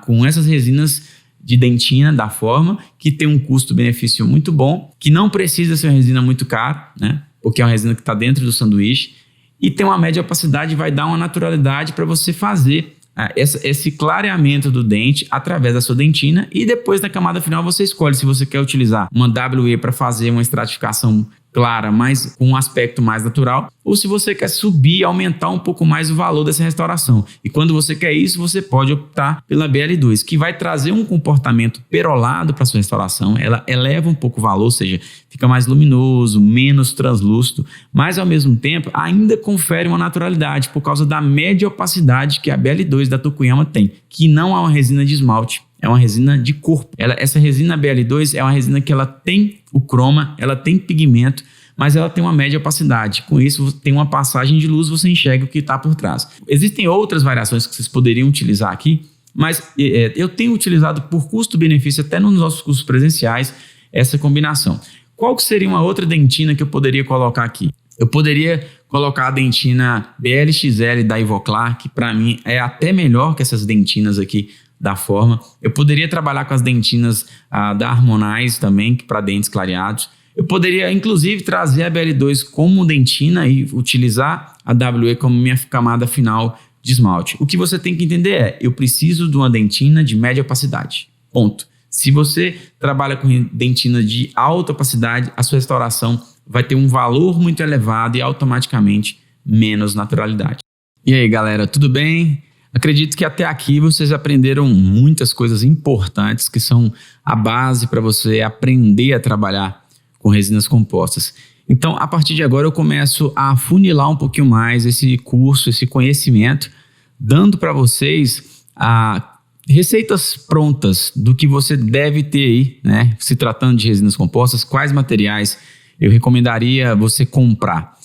com essas resinas de dentina da forma, que tem um custo-benefício muito bom, que não precisa ser uma resina muito cara, né? Porque é uma resina que está dentro do sanduíche, e tem uma média opacidade e vai dar uma naturalidade para você fazer esse clareamento do dente através da sua dentina, e depois na camada final você escolhe se você quer utilizar uma WE para fazer uma estratificação clara, mas com um aspecto mais natural, ou se você quer subir e aumentar um pouco mais o valor dessa restauração. E quando você quer isso, você pode optar pela BL2, que vai trazer um comportamento perolado para sua restauração. Ela eleva um pouco o valor, ou seja, fica mais luminoso, menos translúcido, mas ao mesmo tempo ainda confere uma naturalidade por causa da média opacidade que a BL2 da Tokuyama tem, que não é uma resina de esmalte. É uma resina de corpo. Essa resina BL2 é uma resina que ela tem o croma, ela tem pigmento, mas ela tem uma média opacidade. Com isso, tem uma passagem de luz, você enxerga o que está por trás. Existem outras variações que vocês poderiam utilizar aqui, mas eu tenho utilizado por custo-benefício até nos nossos cursos presenciais essa combinação. Qual que seria uma outra dentina que eu poderia colocar aqui? Eu poderia colocar a dentina BLXL da Ivoclar, que para mim é até melhor que essas dentinas aqui da forma. Eu poderia trabalhar com as dentinas da Harmonize também, para dentes clareados. Eu poderia, inclusive, trazer a BL2 como dentina e utilizar a WE como minha camada final de esmalte. O que você tem que entender eu preciso de uma dentina de média opacidade. Ponto. Se você trabalha com dentina de alta opacidade, a sua restauração vai ter um valor muito elevado e automaticamente menos naturalidade. E aí, galera, tudo bem? Acredito que até aqui vocês aprenderam muitas coisas importantes que são a base para você aprender a trabalhar com resinas compostas. Então, a partir de agora eu começo a afunilar um pouquinho mais esse curso, esse conhecimento, dando para vocês receitas prontas do que você deve ter aí, né? Se tratando de resinas compostas, quais materiais eu recomendaria você comprar.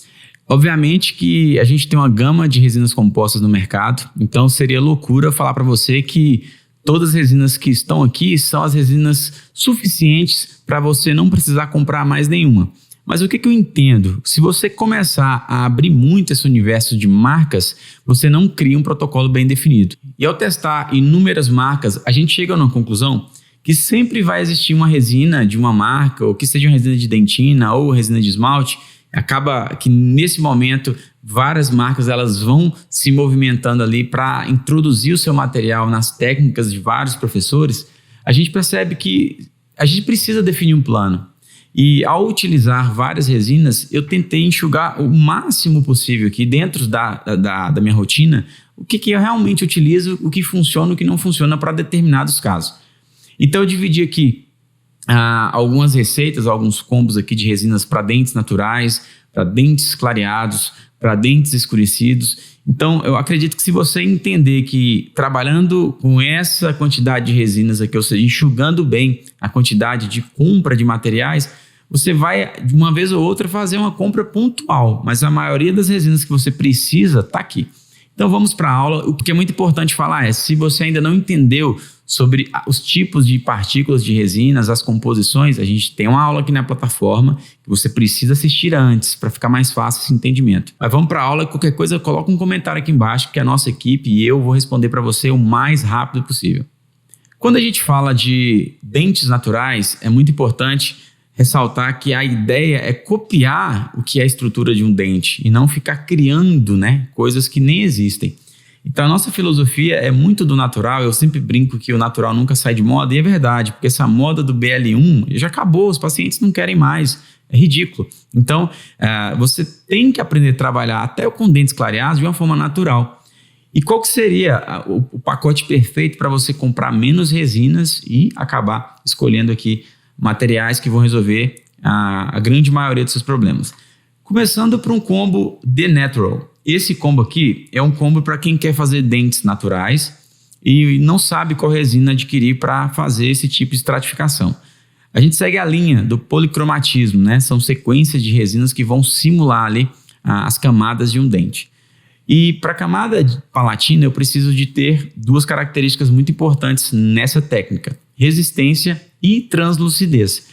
Obviamente que a gente tem uma gama de resinas compostas no mercado, então seria loucura falar para você que todas as resinas que estão aqui são as resinas suficientes para você não precisar comprar mais nenhuma. Mas o que eu entendo? Se você começar a abrir muito esse universo de marcas, você não cria um protocolo bem definido. E ao testar inúmeras marcas, a gente chega a uma conclusão que sempre vai existir uma resina de uma marca, ou que seja uma resina de dentina ou resina de esmalte. Acaba que nesse momento várias marcas elas vão se movimentando ali para introduzir o seu material nas técnicas de vários professores. A gente percebe que a gente precisa definir um plano. E ao utilizar várias resinas, eu tentei enxugar o máximo possível aqui dentro da minha rotina o que eu realmente utilizo, o que funciona, o que não funciona para determinados casos. Então eu dividi aqui algumas receitas, alguns combos aqui de resinas para dentes naturais, para dentes clareados, para dentes escurecidos. Então, eu acredito que se você entender que trabalhando com essa quantidade de resinas aqui, ou seja, enxugando bem a quantidade de compra de materiais, você vai, de uma vez ou outra, fazer uma compra pontual, mas a maioria das resinas que você precisa está aqui. Então vamos para a aula. O que é muito importante falar é, se você ainda não entendeu sobre os tipos de partículas de resinas, as composições, a gente tem uma aula aqui na plataforma que você precisa assistir antes para ficar mais fácil esse entendimento. Mas vamos para a aula. Qualquer coisa, coloca um comentário aqui embaixo que a nossa equipe e eu vou responder para você o mais rápido possível. Quando a gente fala de dentes naturais, é muito importante ressaltar que a ideia é copiar o que é a estrutura de um dente e não ficar criando, né, coisas que nem existem. Então a nossa filosofia é muito do natural. Eu sempre brinco que o natural nunca sai de moda, e é verdade, porque essa moda do BL1 já acabou, os pacientes não querem mais, é ridículo. Então você tem que aprender a trabalhar até com dentes clareados de uma forma natural. E qual que seria o pacote perfeito para você comprar menos resinas e acabar escolhendo aqui materiais que vão resolver a grande maioria dos seus problemas? Começando por um combo The Natural. Esse combo aqui é um combo para quem quer fazer dentes naturais e não sabe qual resina adquirir para fazer esse tipo de estratificação. A gente segue a linha do policromatismo, né? São sequências de resinas que vão simular ali as camadas de um dente. E para a camada palatina eu preciso de ter duas características muito importantes nessa técnica: resistência e translucidez.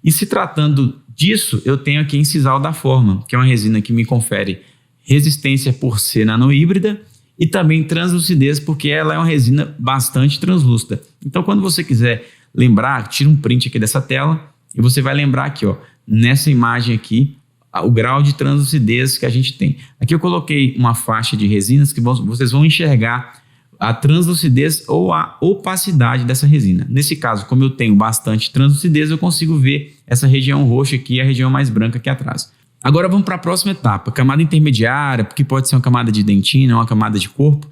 E se tratando disso, eu tenho aqui a Incisal da Forma, que é uma resina que me confere resistência por ser nanohíbrida e também translucidez, porque ela é uma resina bastante translúcida. Então, quando você quiser lembrar, tira um print aqui dessa tela e você vai lembrar aqui, ó, nessa imagem aqui, o grau de translucidez que a gente tem. Aqui eu coloquei uma faixa de resinas que vocês vão enxergar a translucidez ou a opacidade dessa resina. Nesse caso, como eu tenho bastante translucidez, eu consigo ver essa região roxa aqui e a região mais branca aqui atrás. Agora vamos para a próxima etapa, camada intermediária, que pode ser uma camada de dentina, uma camada de corpo.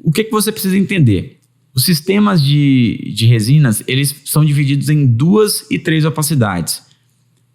O que você precisa entender? Os sistemas de resinas, eles são divididos em 2 e 3 opacidades.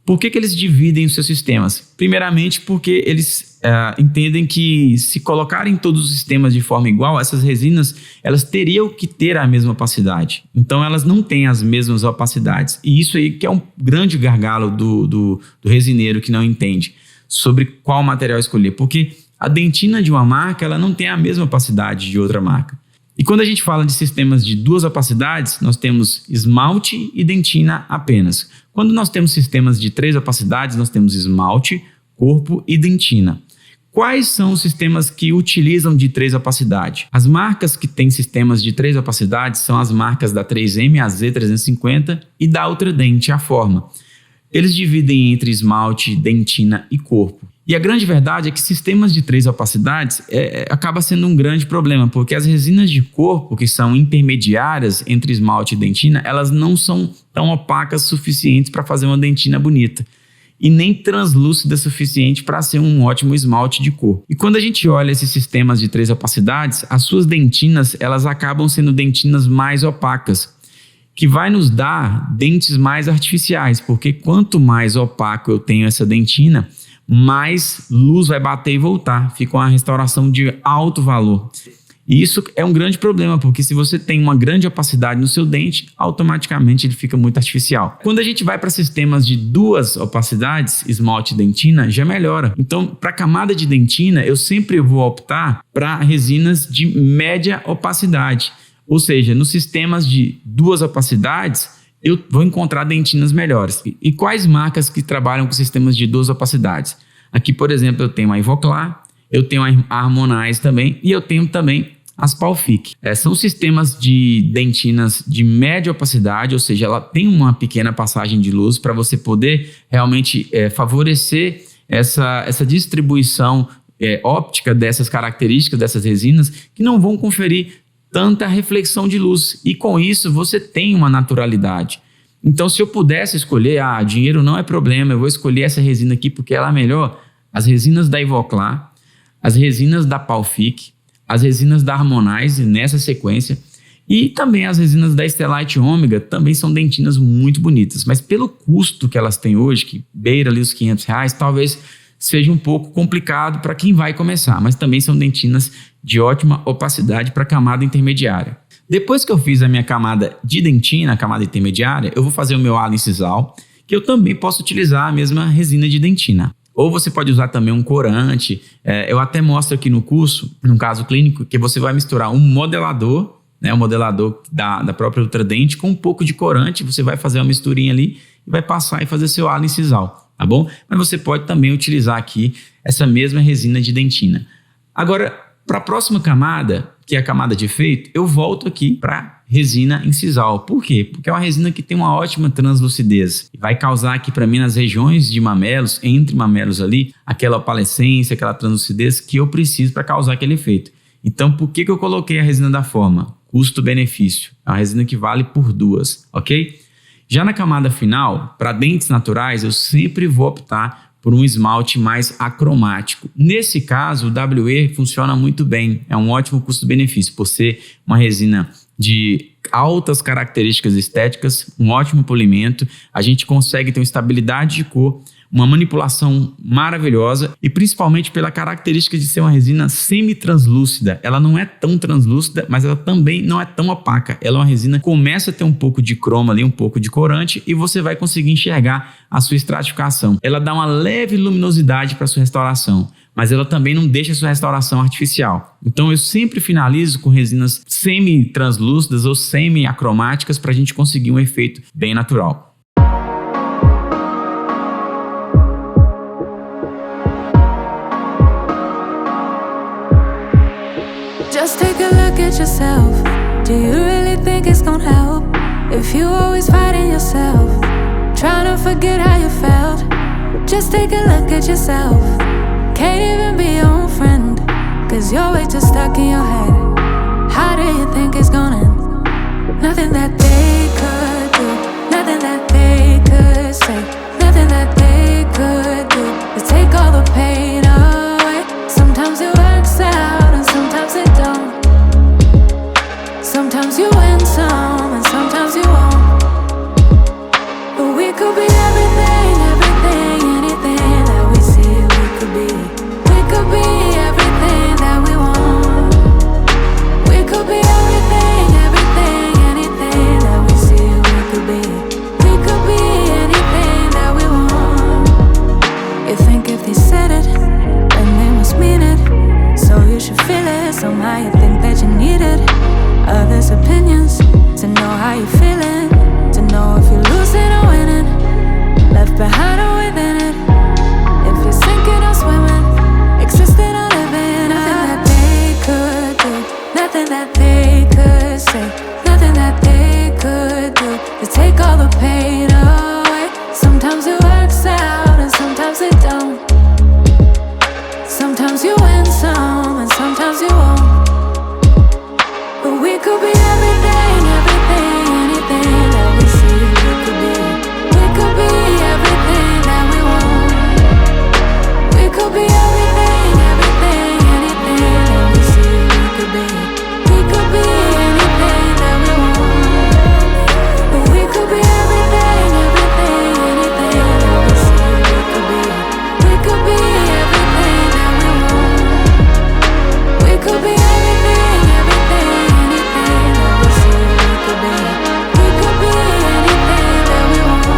Por que eles dividem os seus sistemas? Primeiramente porque eles entendem que se colocarem todos os sistemas de forma igual, essas resinas elas teriam que ter a mesma opacidade. Então elas não têm as mesmas opacidades. E isso aí que é um grande gargalo do resineiro que não entende sobre qual material escolher. Porque a dentina de uma marca ela não tem a mesma opacidade de outra marca. E quando a gente fala de sistemas de 2 opacidades, nós temos esmalte e dentina apenas. Quando nós temos sistemas de 3 opacidades, nós temos esmalte, corpo e dentina. Quais são os sistemas que utilizam de 3 opacidades? As marcas que têm sistemas de 3 opacidades são as marcas da 3M, a Z350 e da Ultradent, a Forma. Eles dividem entre esmalte, dentina e corpo. E a grande verdade é que sistemas de 3 opacidades acaba sendo um grande problema, porque as resinas de corpo, que são intermediárias entre esmalte e dentina, elas não são tão opacas suficientes para fazer uma dentina bonita e nem translúcida suficiente para ser um ótimo esmalte de corpo. E quando a gente olha esses sistemas de 3 opacidades, as suas dentinas elas acabam sendo dentinas mais opacas, que vai nos dar dentes mais artificiais, porque quanto mais opaco eu tenho essa dentina, mais luz vai bater e voltar. Fica uma restauração de alto valor. E isso é um grande problema, porque se você tem uma grande opacidade no seu dente, automaticamente ele fica muito artificial. Quando a gente vai para sistemas de 2 opacidades, esmalte e dentina, já melhora. Então, para a camada de dentina, eu sempre vou optar para resinas de média opacidade. Ou seja, nos sistemas de 2 opacidades, eu vou encontrar dentinas melhores. E quais marcas que trabalham com sistemas de 2 opacidades? Aqui, por exemplo, eu tenho a Ivoclar, eu tenho a Harmonize também e eu tenho também as Palfic. São sistemas de dentinas de média opacidade, ou seja, ela tem uma pequena passagem de luz para você poder realmente favorecer essa distribuição óptica dessas características, dessas resinas, que não vão conferir tanta reflexão de luz, e com isso você tem uma naturalidade. Então, se eu pudesse escolher, dinheiro não é problema, eu vou escolher essa resina aqui porque ela é melhor, as resinas da Ivoclar, as resinas da Palfic, as resinas da Harmonize nessa sequência, e também as resinas da Stellite Ômega também são dentinas muito bonitas, mas pelo custo que elas têm hoje, que beira ali os R$500, talvez seja um pouco complicado para quem vai começar, mas também são dentinas de ótima opacidade para a camada intermediária. Depois que eu fiz a minha camada de dentina, a camada intermediária, eu vou fazer o meu halo incisal, que eu também posso utilizar a mesma resina de dentina. Ou você pode usar também um corante. Eu até mostro aqui no curso, no caso clínico, que você vai misturar um modelador, né, um modelador da própria Ultradent com um pouco de corante. Você vai fazer uma misturinha ali e vai passar e fazer seu halo incisal, tá bom? Mas você pode também utilizar aqui essa mesma resina de dentina. Agora, para a próxima camada, que é a camada de efeito, eu volto aqui para resina incisal. Por quê? Porque é uma resina que tem uma ótima translucidez. Vai causar aqui para mim nas regiões de mamelos, entre mamelos ali, aquela opalescência, aquela translucidez que eu preciso para causar aquele efeito. Então, por que eu coloquei a resina da Forma? Custo-benefício. É uma resina que vale por 2, ok? Já na camada final, para dentes naturais, eu sempre vou optar por um esmalte mais acromático. Nesse caso, o WE funciona muito bem, é um ótimo custo-benefício, por ser uma resina de altas características estéticas, um ótimo polimento, a gente consegue ter uma estabilidade de cor, uma manipulação maravilhosa e principalmente pela característica de ser uma resina semi-translúcida. Ela não é tão translúcida, mas ela também não é tão opaca. Ela é uma resina que começa a ter um pouco de croma ali, um pouco de corante e você vai conseguir enxergar a sua estratificação. Ela dá uma leve luminosidade para sua restauração, mas ela também não deixa a sua restauração artificial. Então eu sempre finalizo com resinas semi-translúcidas ou semi-acromáticas para a gente conseguir um efeito bem natural. Just take a look at yourself. Do you really think it's gonna help? If you always fighting yourself, trying to forget how you felt. Just take a look at yourself. Can't even be your own friend, cause you're way too stuck in your head. How do you think it's gonna end? Nothing that they could do, nothing that they could say, nothing that they could do to take all the pain away. Sometimes it works out and sometimes it don't. Sometimes you win some and sometimes you won't. But we could be everything, everything, anything that we see we could be. We could be everything that we want. We could be everything, everything, anything that we see we could be. We could be anything that we want. You think if they said it, then they must mean it. So you should feel it, somehow you think that you need it. Others' opinions, to know how you're feeling, to know if you're losing or winning, left behind or within it. If you're sinking or swimming, existing or living. Nothing that they could do, nothing that they could say, nothing that they could do to take all the pain away. Sometimes it works out and sometimes it don't. Sometimes you win some and sometimes you won't. But we could be everything, everything, anything that we see we could be. We could be everything that we want. We could be everything, everything, anything that we see we could be. We could be anything that we want. But we could be everything, everything, anything that we see we could be. We could be everything that we want. We could be everything, everything, anything that we see we could be. We could be anything that we want.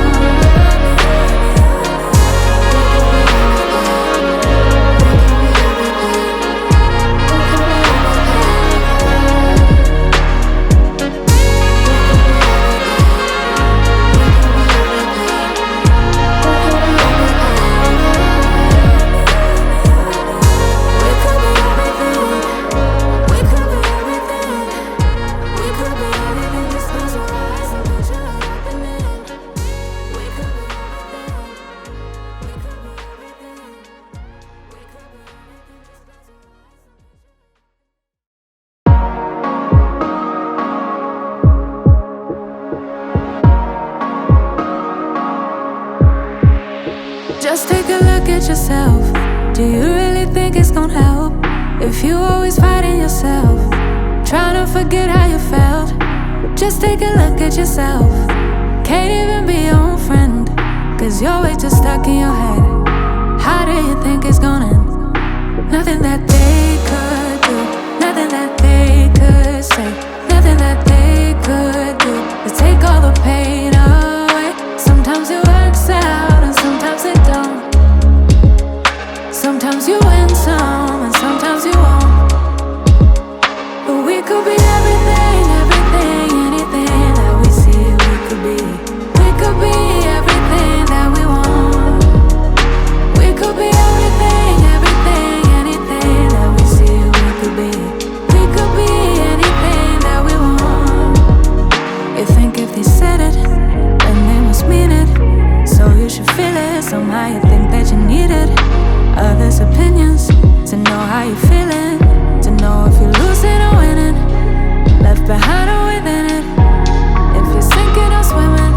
Just take a look at yourself. Do you really think it's gonna help? If you always fighting yourself, trying to forget how you felt. Just take a look at yourself. Can't even be your own friend, cause you're way too stuck in your head. How do you think it's gonna end? Nothing that they could do, nothing that they could say, nothing that they could do to take all the pain away. Sometimes it works out and sometimes it don't. could be everything, everything, anything that we see we could be. We could be everything that we want. We could be everything, everything, anything that we see we could be. We could be anything that we want. You think if they said it, then they must mean it. So you should feel it, somehow you think that you need it. Others' opinions, to know how you're feeling, to know if you're losing or winning, left behind or within it. If you're sinking or swimming,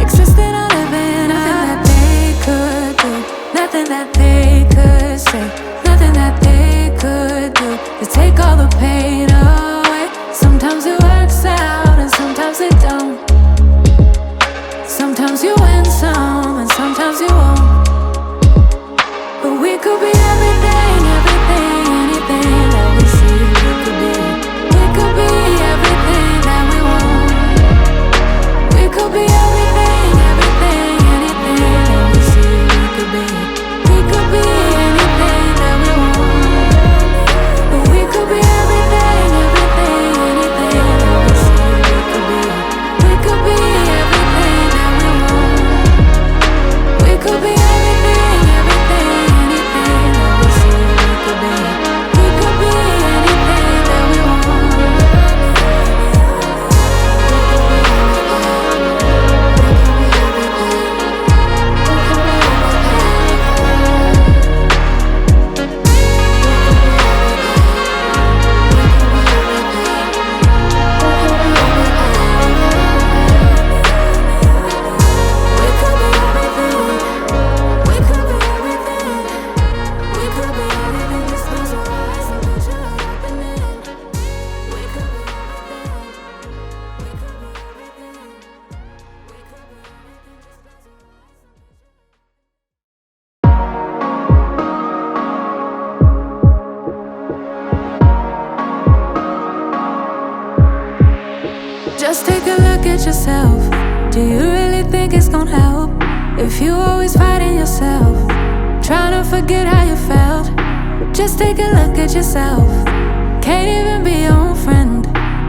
existing or living. Nothing that they could do, nothing that they could say, nothing that they could do to take all the pain away. Sometimes it works out and sometimes it don't. Sometimes you win some and sometimes you won't. But we could be everything, everything, anything that we see we could be. We could be everything that we want. We could be everything, everything, anything that we see we could be. We could be anything that we want. But we could be everything, everything, anything that we see we could be. We could be everything that we want. We could be everything, everything, anything that we see we could be. We could be anything that we want. Just take a look at yourself. Do you really think it's gonna help if you always fighting yourself, trying to forget how you felt? Just take a look at yourself. Can't even be your own friend,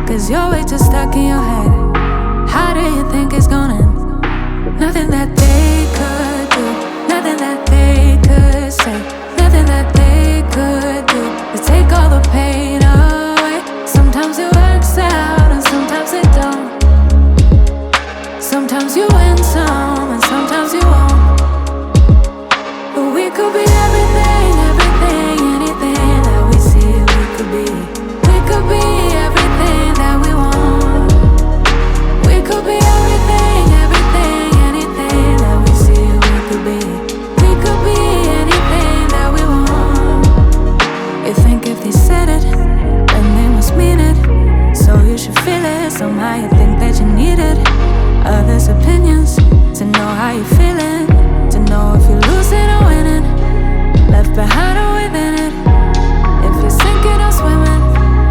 cause you're way too stuck in your head. How do you think it's gonna end? Nothing that they could do, nothing that they could say, nothing that they could do to take all the pain away. Sometimes it works out and sometimes it don't. Sometimes you win some and sometimes you won't. But we could be everything, everything, anything that we see we could be. We could be everything that we want. We could be everything, everything, anything that we see we could be. We could be anything that we want. You think if they said it, then they must mean it. So you should feel it, somehow you think that you need it. Others' opinions, to know how you're feeling, to know if you're losing or winning, left behind or within it. If you're sinking or swimming,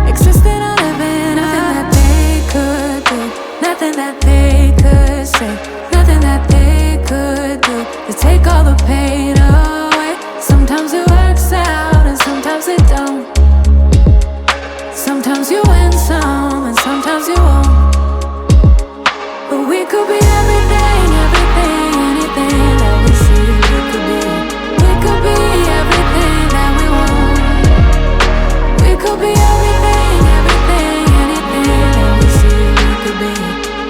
existing or living. Nothing that they could do, nothing that they could say, nothing that they could do to take all the pain away. Sometimes it works out and sometimes it don't. Sometimes you win some and sometimes you won't. But we could be everything, everything, anything that we see we could be. We could be everything that we want. We could be everything, everything, anything that we see we could be.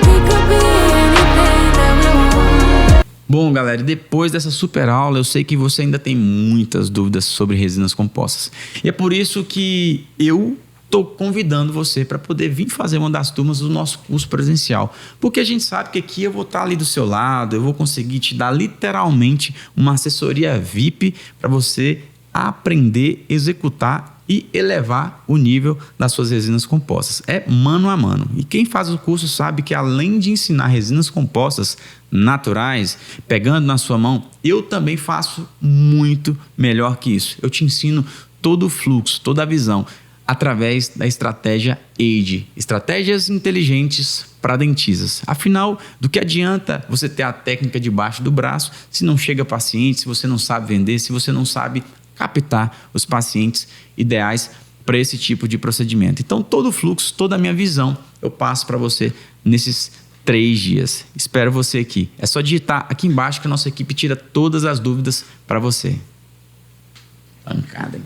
We could be anything that we want. Bom, galera, depois dessa super aula, eu sei que você ainda tem muitas dúvidas sobre resinas compostas. E é por isso que eu estou convidando você para poder vir fazer uma das turmas do nosso curso presencial. Porque a gente sabe que aqui eu vou estar ali do seu lado, eu vou conseguir te dar literalmente uma assessoria VIP para você aprender, executar e elevar o nível das suas resinas compostas. É mano a mano. E quem faz o curso sabe que além de ensinar resinas compostas naturais, pegando na sua mão, eu também faço muito melhor que isso. Eu te ensino todo o fluxo, toda a visão, através da estratégia AIDE, estratégias inteligentes para dentistas. Afinal, do que adianta você ter a técnica debaixo do braço se não chega paciente, se você não sabe vender, se você não sabe captar os pacientes ideais para esse tipo de procedimento. Então, todo o fluxo, toda a minha visão, eu passo para você nesses 3 dias. Espero você aqui. É só digitar aqui embaixo que a nossa equipe tira todas as dúvidas para você. Pancada, hein?